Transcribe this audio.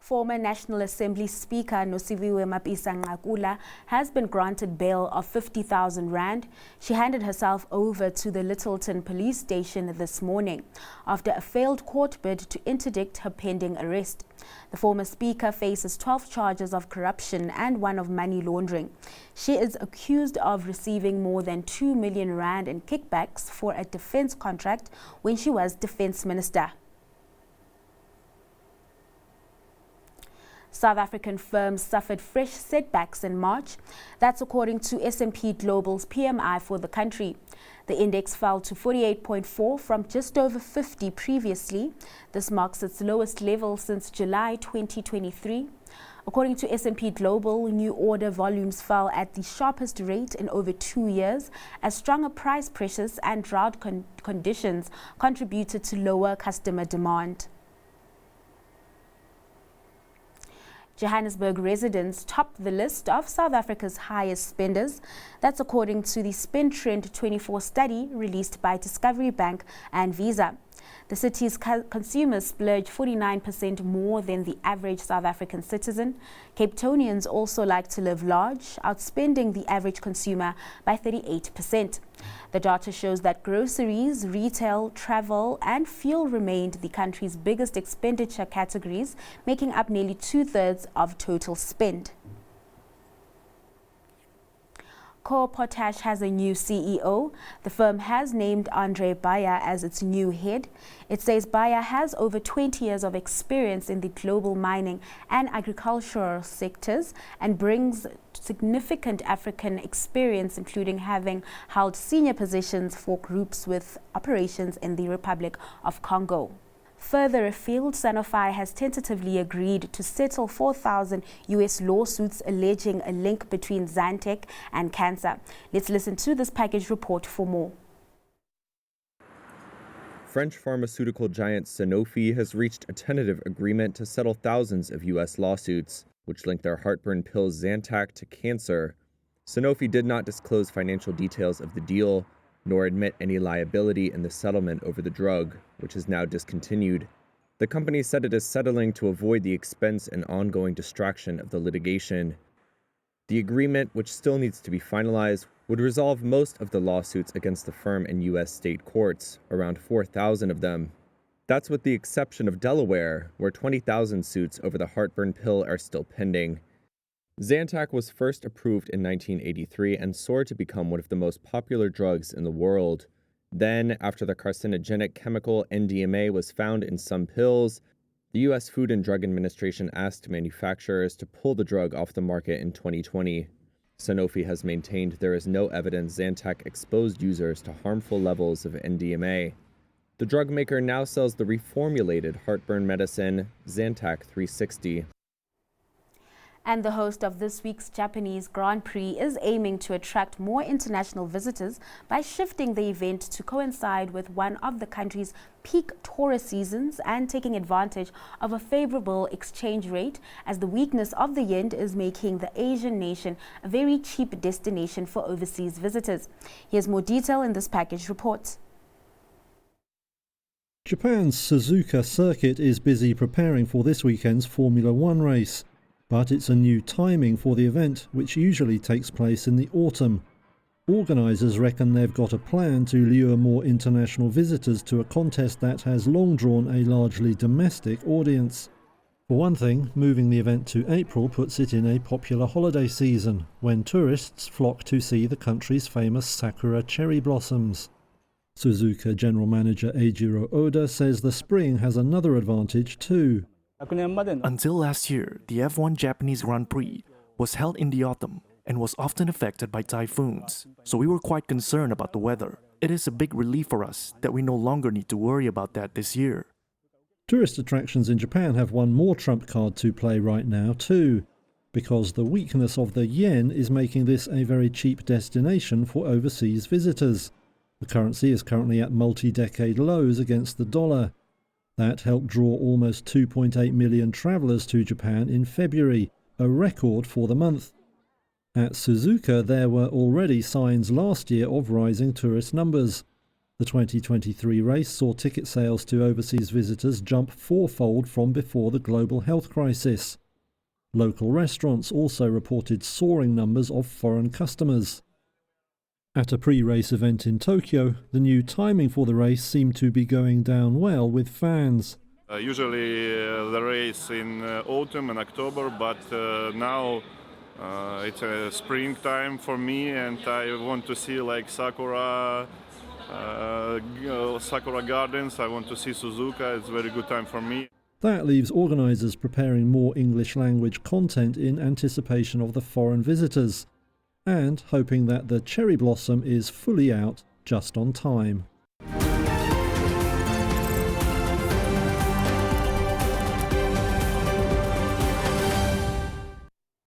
Former National Assembly Speaker Nosiviwe Mapisa-Nqakula has been granted bail of 50,000 rand. She handed herself over to the Littleton police station this morning after a failed court bid to interdict her pending arrest. The former speaker faces 12 charges of corruption and one of money laundering. She is accused of receiving more than 2 million rand in kickbacks for a defense contract when she was defense minister. South African firms suffered fresh setbacks in March. That's according to S&P Global's PMI for the country. The index fell to 48.4 from just over 50 previously. This marks its lowest level since July 2023. According to S&P Global, new order volumes fell at the sharpest rate in over 2 years as stronger price pressures and drought conditions contributed to lower customer demand. Johannesburg residents topped the list of South Africa's highest spenders. That's according to the Spend Trend 24 study released by Discovery Bank and Visa. The city's consumers splurge 49% more than the average South African citizen. Cape Townians also like to live large, outspending the average consumer by 38%. The data shows that groceries, retail, travel and fuel remained the country's biggest expenditure categories, making up nearly 2/3 of total spend. Core Potash has a new CEO. The firm has named Andre Bayer as its new head. It says Bayer has over 20 years of experience in the global mining and agricultural sectors and brings significant African experience, including having held senior positions for groups with operations in the Republic of Congo. Further afield, Sanofi has tentatively agreed to settle 4,000 US lawsuits alleging a link between Zantac and cancer. Let's listen to this package report for more. French pharmaceutical giant Sanofi has reached a tentative agreement to settle thousands of US lawsuits, which link their heartburn pill Zantac to cancer. Sanofi did not disclose financial details of the deal, nor admit any liability in the settlement over the drug, which is now discontinued. The company said it is settling to avoid the expense and ongoing distraction of the litigation. The agreement, which still needs to be finalized, would resolve most of the lawsuits against the firm in U.S. state courts, around 4,000 of them. That's with the exception of Delaware, where 20,000 suits over the heartburn pill are still pending. Zantac was first approved in 1983 and soared to become one of the most popular drugs in the world. Then, after the carcinogenic chemical NDMA was found in some pills, the U.S. Food and Drug Administration asked manufacturers to pull the drug off the market in 2020. Sanofi has maintained there is no evidence Zantac exposed users to harmful levels of NDMA. The drug maker now sells the reformulated heartburn medicine, Zantac 360. And the host of this week's Japanese Grand Prix is aiming to attract more international visitors by shifting the event to coincide with one of the country's peak tourist seasons and taking advantage of a favorable exchange rate, as the weakness of the yen is making the Asian nation a very cheap destination for overseas visitors. Here's more detail in this package report. Japan's Suzuka circuit is busy preparing for this weekend's Formula One race. But it's a new timing for the event, which usually takes place in the autumn. Organisers reckon they've got a plan to lure more international visitors to a contest that has long drawn a largely domestic audience. For one thing, moving the event to April puts it in a popular holiday season, when tourists flock to see the country's famous sakura cherry blossoms. Suzuka General Manager Eijiro Oda says the spring has another advantage too. Until last year, the F1 Japanese Grand Prix was held in the autumn and was often affected by typhoons, so we were quite concerned about the weather. It is a big relief for us that we no longer need to worry about that this year. Tourist attractions in Japan have one more trump card to play right now too, because the weakness of the yen is making this a very cheap destination for overseas visitors. The currency is currently at multi-decade lows against the dollar. That helped draw almost 2.8 million travellers to Japan in February, a record for the month. At Suzuka, there were already signs last year of rising tourist numbers. The 2023 race saw ticket sales to overseas visitors jump fourfold from before the global health crisis. Local restaurants also reported soaring numbers of foreign customers. At a pre-race event in Tokyo, the new timing for the race seemed to be going down well with fans. Usually the race in autumn and October, but now it's a springtime for me, and I want to see like sakura gardens. I want to see Suzuka. It's a very good time for me. That leaves organisers preparing more English language content in anticipation of the foreign visitors, and hoping that the cherry blossom is fully out just on time.